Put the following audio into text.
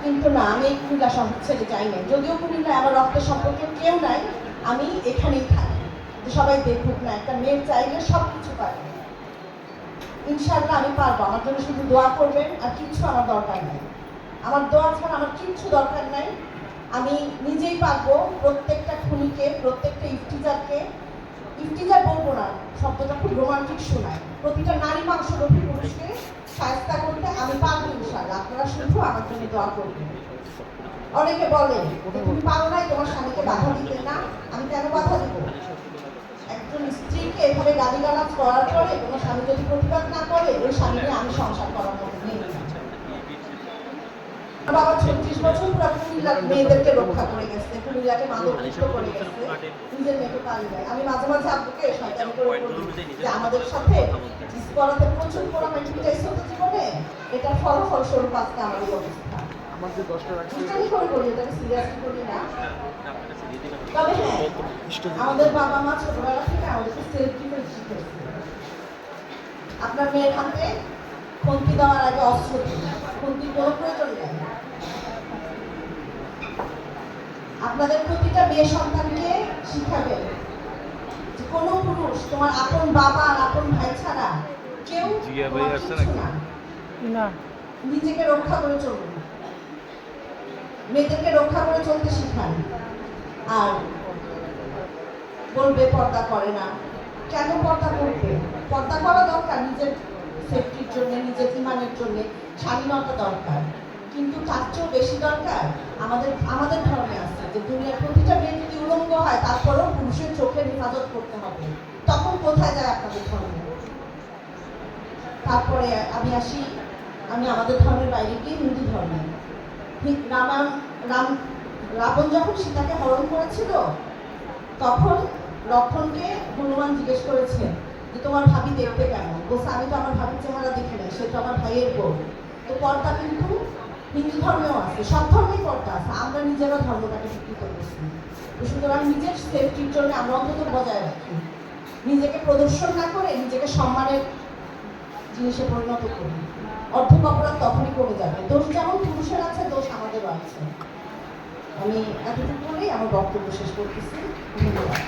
কিন্তু না, আমি এই কুমিল্লা শহর ছেড়ে যাই নাই। যদিও কুমিল্লায় আমার রক্তের সম্পর্কে কেউ নাই, আমি এখানেই থাকি, যে সবাই দেখুক না একটা মেয়ে চাইলে সব কিছু পারে। ইনশাআল্লাহ আমি পারবো। আমার জন্য শুধু দোয়া করবেন, আর কিচ্ছু আমার দরকার নাই। আমার দোয়া ছাড়া আমার কিচ্ছু দরকার নাই। আমি নিজেই পারবো প্রত্যেকটা খুনিকে, প্রত্যেকটা ইফতিজারকে, ইফতিজার বলবো না, শব্দটা খুব রোমান্টিক শোনায়, প্রতিটা নারী মাংসলোভী পুরুষকে শায়েস্তা করতে আমি পারবো ইনশাআল্লাহ। আপনারা শুধু আমার জন্য দোয়া করবেন। অনেকে বলে যে তুমি পারো নাই তোমার স্বামীকে বাধা দিতে। না, আমি কেন বাধা দিব? একজন স্ত্রীকে এভাবে গালিগালাজ করার পরে কোনো স্বামী যদি প্রতিবাদ না করে, ওই স্বামী নিয়ে আমি সংসার করার মতো নেই। বাবা 36 বছর পুরো কুমিল্লার মেয়েদেরকে রক্ষা করে গেছে, কুমিল্লাকে মাদক মুক্ত করে গেছে, নিজের মেয়েকে পালি দেয়। আমি মাঝে মাঝে আব্বুকে শয়তানি করে বলি যে আমাদের সাথে করাতে প্রচুর পরিমাণে ইউটিলাইজ হতে জীবনে, এটা ফলস্বরূপ আজকে আমার এই অবস্থা। আমি করে বলি, এটাকে সিরিয়াসলি করি না। তবে হ্যাঁ, আমাদের বাবা মা ছোটবেলা থেকে আমাদেরকে সেলফ ডিফেন্স শিখেছে। আপনার মেয়ের হাতে খন্তি দেওয়ার আগে অস্ত্র দিন, খন্তির কোনো প্রয়োজন নেই। আপনাদের প্রতিটা মেয়ে সন্তানকে শিখাবেন যে কোনো পুরুষ তোমার আপন বাবা আর আপন ভাই ছাড়া কেউ না। নিজেকে রক্ষা করে চলুন, মেয়েদেরকে রক্ষা করে চলতে শিখান। আর বলবে পর্দা করে না, কেন পর্দা করবে? পর্দা করা দরকার নিজের সেফটির জন্য, নিজের ইমানের জন্য, স্বাধীনতা দরকার। কিন্তু তার চেয়েও বেশি দরকার আমাদের ধর্মে আছে যে দুনিয়ার প্রতিটা মেয়ে যদি উলঙ্গ হয় তারপরেও পুরুষের চোখের হেফাজত করতে হবে। তখন কোথায় যায় আপনাদের ধর্ম? তারপরে আমি আসি, আমি আমাদের ধর্মের বাইরে গিয়ে হিন্দু ধর্মে। রাবণ যখন সীতাকে হরণ করেছিল, তখন লক্ষ্মণকে হনুমান জিজ্ঞেস করেছে যে তোমার ভাবি দেখতে কেমন? বলছে আমি তো আমার ভাবির চেহারা দেখি না, সে তো আমার ভাইয়ের বউ। তো পর্দা কিন্তু হিন্দু ধর্মেও আছে, সব ধর্মেই পর্দা আছে। আমরা নিজেরা ধর্মটাকে বিকৃত করছি। সুতরাং নিজের সেফটির জন্য আমরা অন্তত বজায় রাখি, নিজেকে প্রদর্শন না করে নিজেকে সম্মানের জিনিসে পরিণত করি। অর্ধেক অপরাধ তখনই কমে যাবে। দোষ যেমন পুরুষের আছে, দোষ আমাদেরও আছে। আমি এতটুকু বলেই আমার বক্তব্য শেষ করতেছি। ধন্যবাদ।